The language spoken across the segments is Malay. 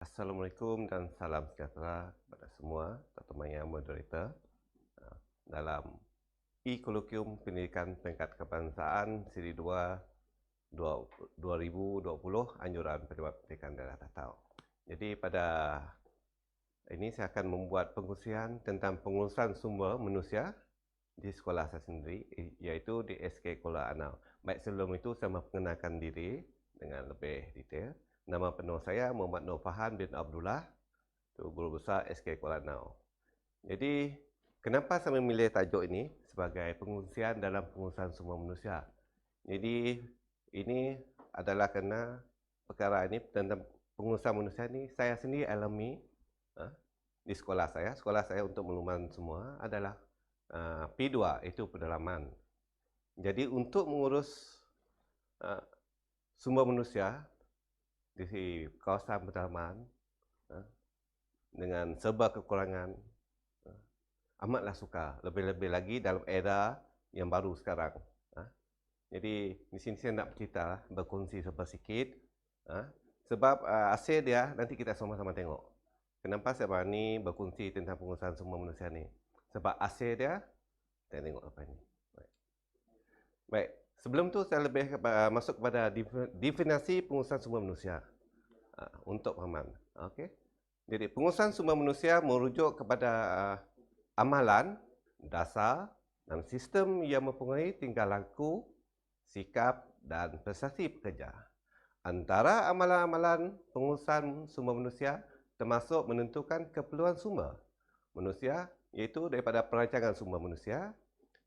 Assalamualaikum dan salam sejahtera kepada semua teman-teman yang moderator dalam E-Kolokium Pendidikan Peringkat Kebangsaan Siri 2 2020 Anjuran Pejabat Pendidikan Daerah Tatau. Jadi pada ini saya akan membuat pengusian tentang pengurusan sumber manusia di sekolah saya sendiri, iaitu di SK Kuala Anau. Baik, sebelum itu saya memperkenalkan diri dengan lebih detail. Nama penuh saya Muhammad Nur Fahan bin Abdullah, Guru Besar SK Kuala Anau. Jadi, kenapa saya memilih tajuk ini sebagai pengurusan dalam pengurusan sumber manusia? Jadi, ini adalah kerana perkara ini tentang pengurusan manusia ini saya sendiri alami di sekolah saya. Sekolah saya untuk makluman semua adalah P2, itu pedalaman. Jadi, untuk mengurus sumber manusia di kawasan pedalaman dengan serba kekurangan, amatlah sukar. Lebih-lebih lagi dalam era yang baru sekarang. Jadi di sini saya nak bercerita, berkongsi sedikit. Sebab hasil dia nanti kita sama-sama tengok. Kenapa saya berani berkongsi tentang pengurusan sumber manusia ni? Sebab hasil dia, kita tengok apa ini. Baik. Sebelum tu saya lebih masuk kepada definisi pengurusan sumber manusia untuk pahaman. Okey. Jadi pengurusan sumber manusia merujuk kepada amalan dasar dan sistem yang mempengaruhi tingkah laku, sikap dan prestasi pekerja. Antara amalan-amalan pengurusan sumber manusia termasuk menentukan keperluan sumber manusia, iaitu daripada perancangan sumber manusia,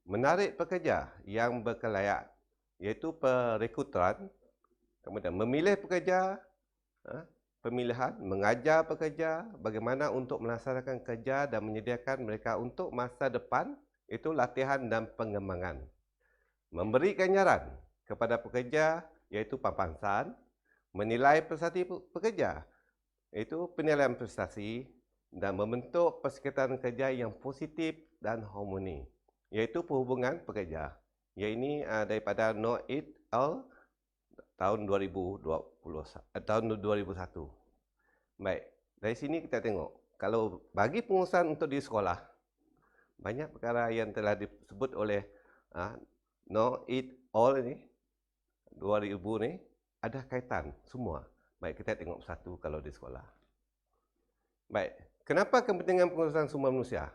menarik pekerja yang berkelayak, iaitu perekrutan, kemudian memilih pekerja, pemilihan, mengajar pekerja, bagaimana untuk melaksanakan kerja dan menyediakan mereka untuk masa depan, itu latihan dan pengembangan. Memberi ganjaran kepada pekerja, iaitu pampasan, menilai prestasi pekerja, iaitu penilaian prestasi, dan membentuk persekitaran kerja yang positif dan harmoni, iaitu perhubungan pekerja. Yang ini daripada No. 8 tahun 2001. Baik, dari sini kita tengok, kalau bagi pengurusan untuk di sekolah, banyak perkara yang telah disebut oleh No. 8 All ini, 2000 ni, ada kaitan semua. Baik, kita tengok satu kalau di sekolah. Baik, kenapa kepentingan pengurusan sumber manusia?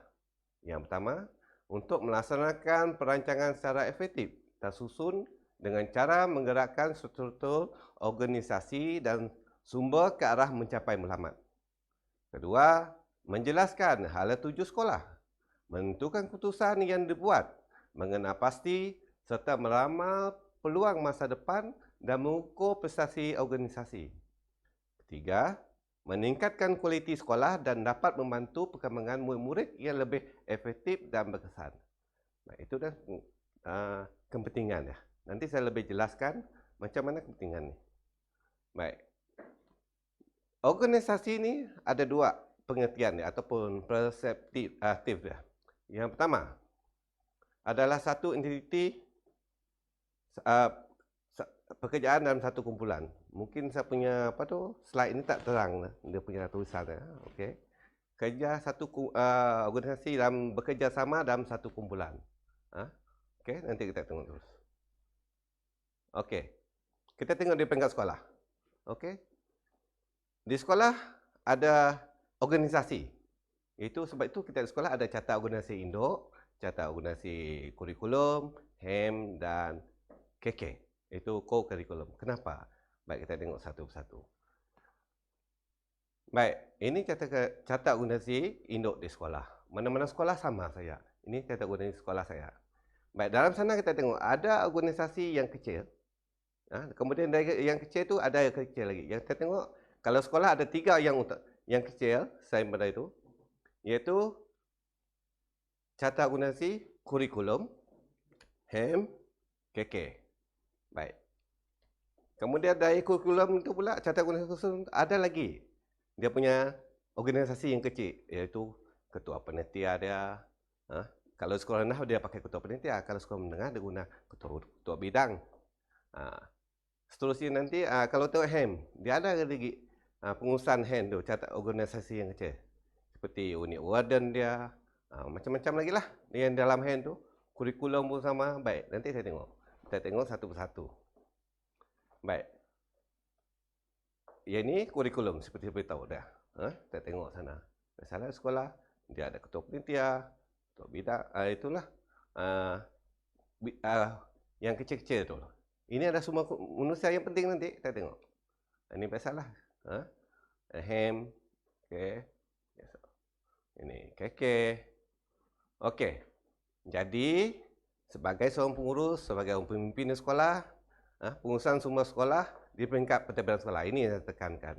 Yang pertama, untuk melaksanakan perancangan secara efektif, tersusun dengan cara menggerakkan struktur organisasi dan sumber ke arah mencapai matlamat. Kedua, menjelaskan hala tuju sekolah, menentukan keputusan yang dibuat, mengenal pasti serta meramal peluang masa depan dan mengukur prestasi organisasi. Ketiga, meningkatkan kualiti sekolah dan dapat membantu perkembangan murid-murid yang lebih efektif dan berkesan. Nah, itu dah kepentingan ya. Nanti saya lebih jelaskan macam mana kepentingan ni. Baik. Organisasi ini ada dua pengertian ya, ataupun perseptif ya. Yang pertama adalah satu entiti pekerjaan dalam satu kumpulan. Mungkin saya punya slide ini tak terang dia punya tulisannya. Okey. Kerja satu organisasi dalam bekerja sama dalam satu kumpulan. Okey, nanti kita tengok terus. Okey. Kita tengok di peringkat sekolah. Okey. Di sekolah ada organisasi. Itu sebab itu kita di sekolah ada catat organisasi induk, catat organisasi kurikulum, HEM dan KK. Itu co-curriculum. Kenapa? Baik, kita tengok satu persatu. Baik, ini catat organisasi induk di sekolah. Mana-mana sekolah sama saya. Ini catat organisasi sekolah saya. Baik, dalam sana kita tengok ada organisasi yang kecil. Kemudian dari yang kecil itu ada yang kecil lagi. Yang kita tengok, kalau sekolah ada 3 yang kecil, saya pada itu, iaitu catat organisasi kurikulum, HEM, KK. Baik. Kemudian dari kurikulum itu pula, catat organisasi ada lagi. Dia punya organisasi yang kecil, iaitu ketua panitia dia. Kalau sekolah rendah dia pakai ketua panitia, kalau sekolah menengah dia guna ketua bidang. Seterusnya nanti, kalau tengok HEM, dia ada lagi pengurusan hand tu, catat organisasi yang kecil. Seperti unit warden dia, macam-macam lagi lah yang dalam hand tu. Kurikulum pun sama. Baik, nanti saya tengok. Kita tengok satu persatu. Baik. Yang ni kurikulum seperti saya beritahu dah. Kita tengok sana. Misalnya sekolah, dia ada ketua panitia, ketua bidang, itulah. Yang kecil-kecil tu. Ini ada semua manusia yang penting nanti. Kita tengok. Ini biasalah. Hem. Okay. Ini keke. Okey. Jadi, sebagai seorang pengurus, sebagai orang pemimpin sekolah, pengurusan semua sekolah di peringkat pentadbiran sekolah. Ini yang saya tekankan.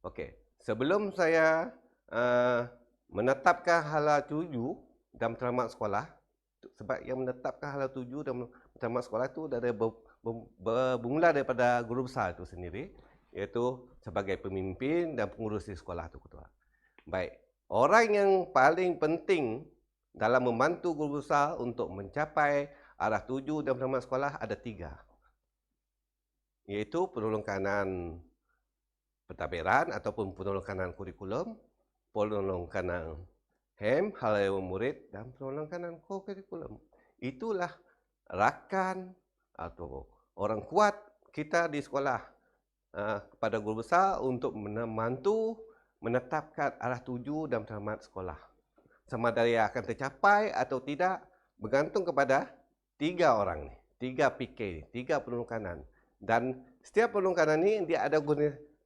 Okey. Sebelum saya menetapkan hala tuju dan matlamat sekolah, sebab yang menetapkan hala tuju dan matlamat sekolah itu bermula daripada guru besar itu sendiri, iaitu sebagai pemimpin dan pengurus di sekolah itu, ketua. Baik. Orang yang paling penting dalam membantu guru besar untuk mencapai arah tuju dan matlamat sekolah ada 3. Iaitu penolong kanan pentadbiran ataupun penolong kanan kurikulum, penolong kanan HEM, hal ehwal murid, dan penolong kanan kurikulum. Itulah rakan atau orang kuat kita di sekolah kepada guru besar untuk membantu menetapkan arah tuju dan matlamat sekolah. Sama ada ia akan tercapai atau tidak bergantung kepada 3 orang ni, 3 PK, 3 penolong kanan. Dan setiap penolong kanan ni dia ada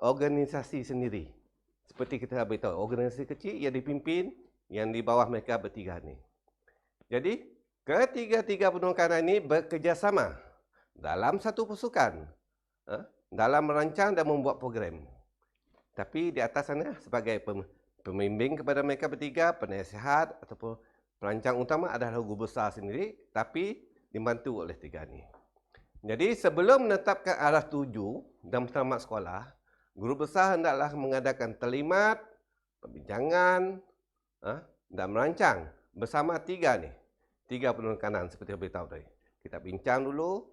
organisasi sendiri. Seperti kita beritahu, organisasi kecil yang dipimpin, yang di bawah mereka bertiga ni. Jadi, ketiga-tiga penolong kanan ini bekerjasama dalam satu pasukan, dalam merancang dan membuat program. Tapi di atas sana sebagai pembimbing kepada mereka bertiga, penasihat ataupun perancang utama adalah guru besar sendiri, tapi dibantu oleh 3 ni. Jadi sebelum menetapkan arah tuju dan matlamat sekolah, guru besar hendaklah mengadakan terlimat, perbincangan dan merancang bersama 3 ni. 3 penolong kanan seperti saya beritahu tadi. Kita bincang dulu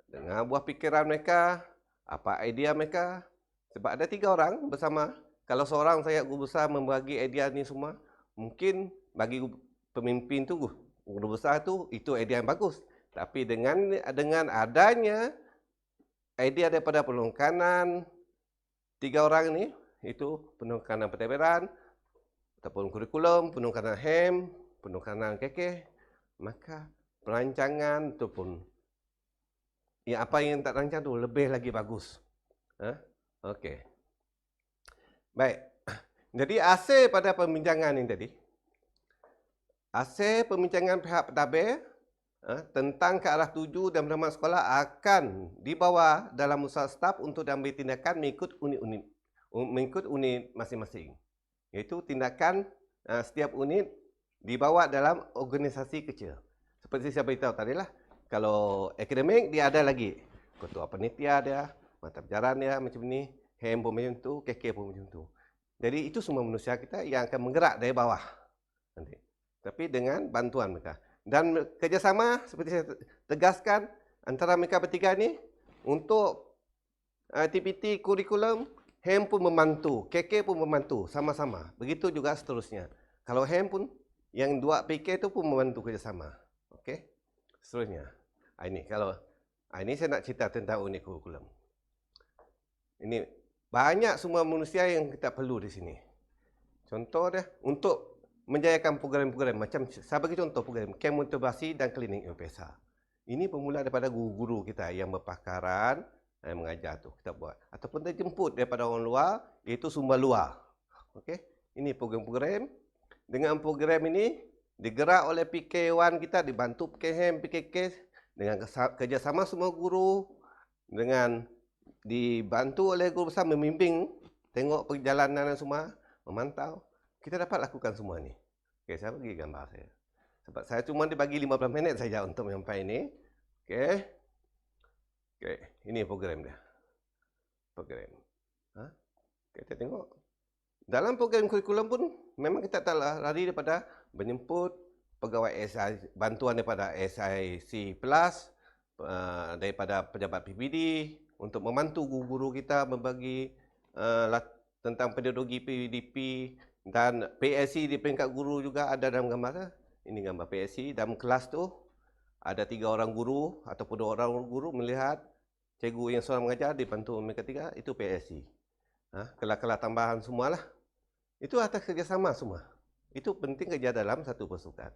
dengan buah fikiran mereka, apa idea mereka. Sebab ada 3 orang bersama. Kalau seorang saya guru besar membagi idea ni semua, mungkin bagi pemimpin tu, guru besar tu, itu idea yang bagus. Tapi dengan adanya idea daripada penolong kanan 3 orang ni, itu penolong kanan pentadbiran ataupun kurikulum, penolong kanan HEM, penolong kanan KK, maka perancangan ataupun apa yang tak rancang tu lebih lagi bagus. Okey. Baik. Jadi hasil pada pembincangan ini tadi, hasil pembincangan pihak pentadbir tentang ke arah tuju dan matlamat sekolah akan dibawa dalam usaha staf untuk diambil tindakan mengikut unit masing-masing. Iaitu tindakan setiap unit dibawa dalam organisasi kecil. Seperti saya beritahu tadi lah, kalau akademik dia ada lagi ketua panitia dia, mata pelajaran dia macam ni, HEM pun macam tu, KK pun macam tu. Jadi itu semua manusia kita yang akan menggerak dari bawah nanti. Tapi dengan bantuan mereka. Dan kerjasama seperti saya tegaskan antara mereka bertiga ni untuk aktiviti kurikulum, HEM pun membantu, KK pun membantu sama-sama. Begitu juga seterusnya. Kalau HEM pun yang 2 PK tu pun membantu kerjasama. Okey. Seterusnya. Ini saya nak cerita tentang unit kurikulum. Ini banyak semua manusia yang kita perlu di sini. Contoh dia, untuk menjayakan program-program macam saya bagi contoh program kem motivasi dan klinik UPSA. Ini bermula daripada guru-guru kita yang berpakaran yang mengajar tu kita buat, ataupun kita jemput daripada orang luar, iaitu sumber luar. Okey, ini program-program. Dengan program ini digerak oleh PK1 kita, dibantu PKHEM, PKK dengan kerjasama semua guru, dengan dibantu oleh guru besar membimbing, tengok perjalanan semua, memantau. Kita dapat lakukan semua ni. Okey, saya bagi gambar saya. Sebab saya cuma dibagi 15 minit saja untuk menyampaikan ini. Okey. Okey, ini program dia. Program. Kita tengok. Dalam program kurikulum pun memang kita tak lari daripada menjemput pegawai SI, bantuan daripada SIC Plus, daripada pejabat PBD untuk membantu guru-guru kita membagi tentang pedagogi PDP dan PSC di peringkat guru juga ada dalam gambar tu. Ini gambar PSC. Dalam kelas tu ada 3 orang guru ataupun 2 orang guru melihat cikgu yang seorang mengajar dibantu mereka 3, itu PSC. Kelas-kelas tambahan semualah. Itu atas kerjasama semua. Itu penting kerja dalam satu pasukan.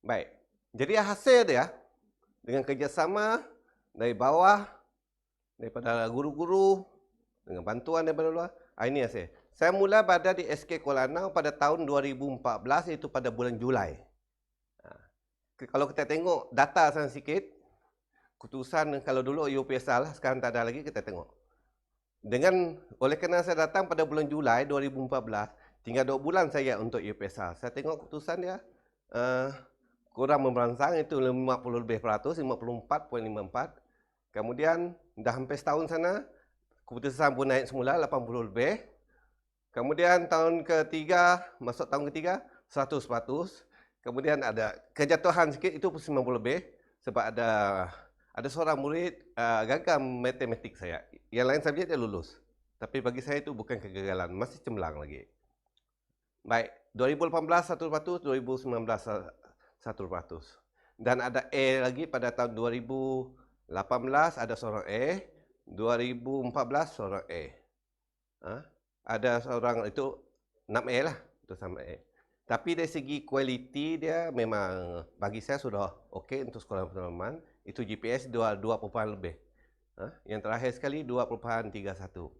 Baik. Jadi hasil dia dengan kerjasama dari bawah, daripada guru-guru, dengan bantuan daripada luar. Ini hasil. Saya mula berada di SK Kuala Lumpur pada tahun 2014, iaitu pada bulan Julai. Kalau kita tengok data sana sikit, keputusan kalau dulu UPSR lah, sekarang tak ada lagi, kita tengok. Oleh kerana saya datang pada bulan Julai 2014, tinggal 2 bulan saya untuk UPSR. Saya tengok keputusan dia kurang memberangsang, itu 50 lebih peratus, 54.54. Kemudian dah hampir setahun sana, keputusan pun naik semula 80 lebih. Kemudian tahun ketiga, masuk tahun ketiga 100%. Kemudian ada kejatuhan sikit, itu 90 lebih sebab ada seorang murid gagal matematik saya. Yang lain subjek dia lulus. Tapi bagi saya itu bukan kegagalan, masih cemerlang lagi. Baik, 2018 100%, 2019 100%. Dan ada A lagi pada tahun 2018 ada seorang A, 2014 seorang A. Ada seorang itu 6A lah, itu sama A. Tapi dari segi kualiti dia memang bagi saya sudah okey untuk sekolah pendalaman. Itu GPS 2 lebih. Yang terakhir sekali 2.31.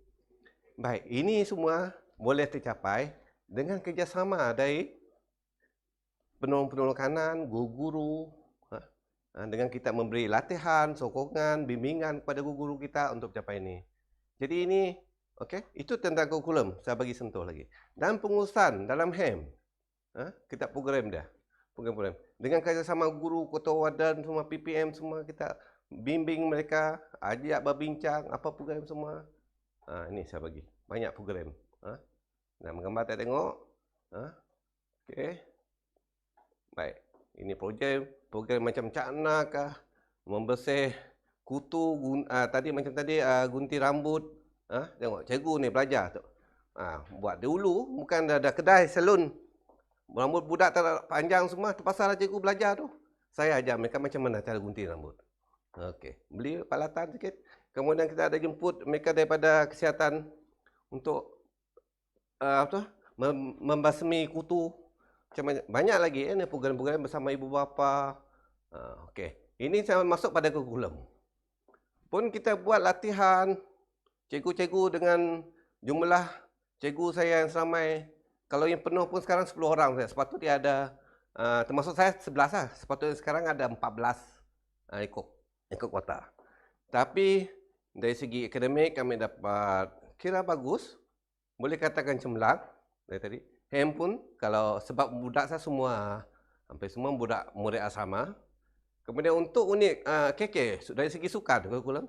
Baik, ini semua boleh tercapai dengan kerjasama dari penolong-penolong kanan, guru-guru, dengan kita memberi latihan, sokongan, bimbingan kepada guru-guru kita untuk capai ini. Jadi ini, okey, itu tentang kurikulum, saya bagi sentuh lagi. Dan pengurusan dalam HEM, kita program dia. Program. Dengan kerjasama guru, ketua wadan, semua PPM, semua kita bimbing mereka, ajak berbincang, apa program semua. Ini saya bagi. Banyak program. Dan menggambar tak tengok. Okey. Baik. Ini program macam cakna kah, membersih kutu, tadi macam tadi gunting rambut. Tengok, cikgu ni belajar tu. Buat dulu, bukan ada kedai salon. Rambut budak tak panjang semua, terpaksa cikgu belajar tu. Saya ajar mereka macam mana cara gunting rambut. Okey, beli peralatan sikit. Kemudian kita ada jemput mereka daripada kesihatan untuk membasmi kutu. Macam banyak lagi ni program-program bersama ibu bapa. Okey, ini saya masuk pada kurikulum. Pun kita buat latihan cikgu-cikgu dengan jumlah cikgu saya yang seramai. Kalau yang penuh pun sekarang 10 orang saya. Sepatutnya ada, termasuk saya 11 lah. Sepatutnya sekarang ada 14 ikut kuota. Tapi dari segi akademik kami dapat kira bagus. Boleh katakan cemerlang dari tadi. HEM pun, kalau sebab budak saya semua, hampir semua budak murid asrama. Kemudian untuk unit KK, dari segi sukan kurikulum,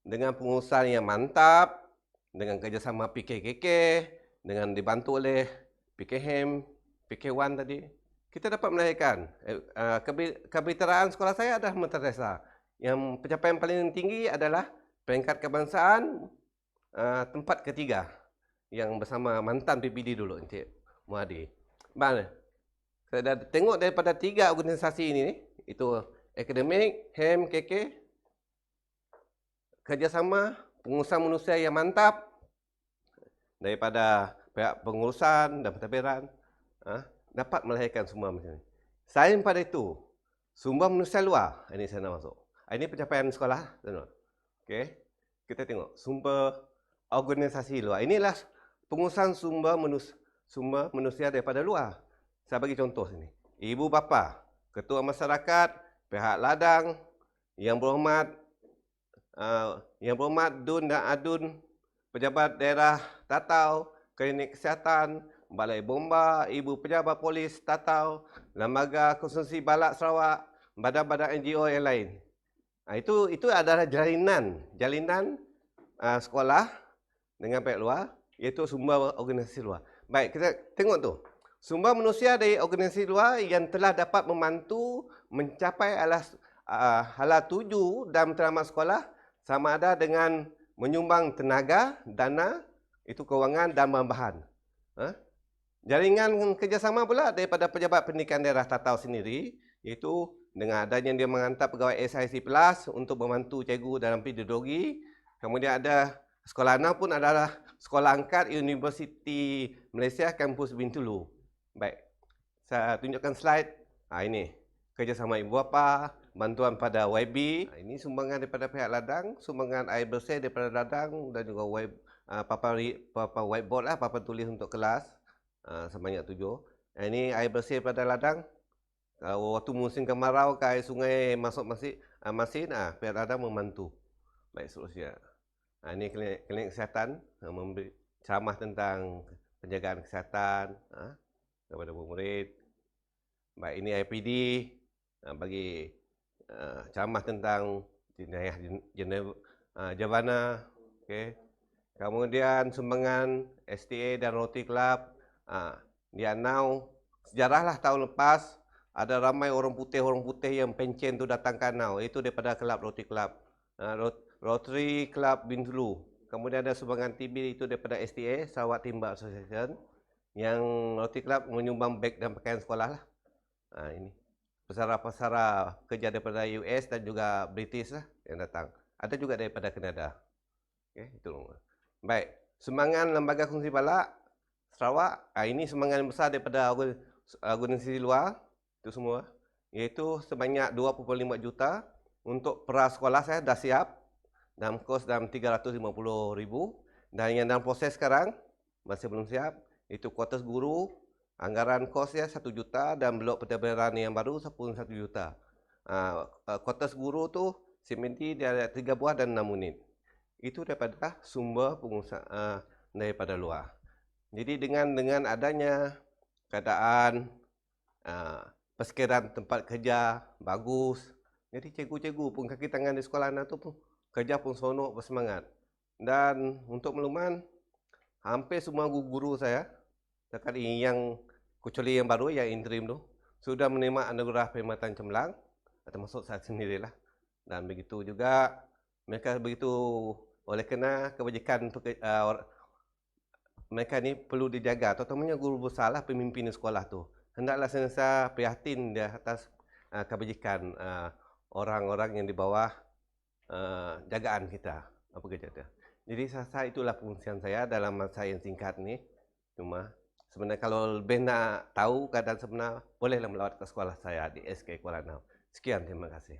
dengan pengurusan yang mantap, dengan kerjasama PKKK, dengan dibantu oleh PKHEM, PK1 tadi, kita dapat melahirkan. Kebeteraan sekolah saya adalah Madrasah. Yang pencapaian paling tinggi adalah peringkat kebangsaan tempat ketiga. Yang bersama mantan PPD dulu, Encik Muhadi. Mana? Saya dah tengok daripada 3 organisasi ini, itu akademik, HEM, KK, kerjasama, pengurusan manusia yang mantap, daripada pihak pengurusan dan pentadbiran, dapat melahirkan semua macam ini. Selain pada itu, sumber manusia luar, ini saya nak masuk. Ini pencapaian sekolah. Okey, kita tengok sumber organisasi luar. Inilah pengurusan sumber manusia daripada luar. Saya bagi contoh sini. Ibu bapa, ketua masyarakat, pihak ladang, yang berhormat Dun dan Adun, pejabat daerah Tatau, klinik kesihatan, balai bomba, ibu pejabat polis Tatau, lembaga konsumsi Balak Sarawak, badan-badan NGO yang lain. Itu adalah jalinan sekolah dengan pihak luar, iaitu sumber organisasi luar. Baik, kita tengok tu. Sumber manusia dari organisasi luar yang telah dapat membantu mencapai hala 7 dalam matlamat sekolah sama ada dengan menyumbang tenaga, dana, itu kewangan dan bahan-bahan. Jaringan kerjasama pula daripada pejabat pendidikan daerah Tatau sendiri, iaitu dengan adanya dia menghantar pegawai SIC Plus untuk membantu cikgu dalam pedagogi. Kemudian ada sekolah anak pun adalah sekolah angkat Universiti Malaysia Kampus Bintulu. Baik, saya tunjukkan slide. Ini kerjasama ibu bapa, bantuan pada YB. Ini sumbangan daripada pihak ladang, sumbangan air bersih daripada ladang dan juga papan whiteboard lah, papan tulis untuk kelas. Sebanyak 7. Ini air bersih pada ladang. Waktu musim kemarau ke air sungai masuk masin, pihak ladang membantu. Baik, seterusnya. Ini klinik kesihatan, memberi ceramah tentang penjagaan kesihatan kepada murid. Baik, ini IPD bagi ceramah tentang jenayah Jabana. Okay. Kemudian sumbangan STA dan Rotary Club. Di Anau, sejarahlah tahun lepas ada ramai orang putih yang pencen tu datang ke Anau. Itu daripada kelab Rotary Club. Rotary Club Bintulu. Kemudian ada sumbangan TB itu daripada STA, Sarawak Timber Association. Yang Rotary Club menyumbang beg dan pakaian sekolah lah. Ini pesara-pesara kerja daripada US dan juga British lah yang datang. Ada juga daripada Kanada. Okay, itu. Baik, sumbangan lembaga kongsi balak Sarawak, ini sumbangan besar daripada organisasi luar, itu semua, iaitu sebanyak 2.5 juta untuk prasekolah saya dah siap dalam kos dalam 350,000 dan yang dalam proses sekarang masih belum siap, itu kuartus guru, anggaran kosnya 1 juta dan blok pentadbiran yang baru pun 1 juta. Kuartus guru tu simenti dia ada 3 buah dan 6 unit. Itu daripada sumber pengusaha daripada luar. Jadi dengan adanya keadaan persekitaran tempat kerja bagus, jadi cikgu-cikgu pun kaki tangan di sekolah anak tu pun kerja pun seronok, bersemangat. Dan untuk makluman, hampir semua guru saya dekat ini yang kecuali yang baru, yang interim tu, sudah menerima anugerah perkhidmatan cemerlang, termasuk saya sendirilah. Dan begitu juga mereka begitu oleh kerana kebajikan mereka ni perlu dijaga, terutamanya guru besar lah, pemimpin di sekolah tu. Hendaklah sentiasa prihatin di atas kebajikan orang-orang yang di bawah jagaan kita. Apa kerja dia. Jadi saya rasa itulah fungsian saya dalam masa yang singkat ni. Cuma sebenarnya kalau lebih nak tahu keadaan sebenar, bolehlah melawat ke sekolah saya di SK Kuala Lumpur. Sekian, terima kasih.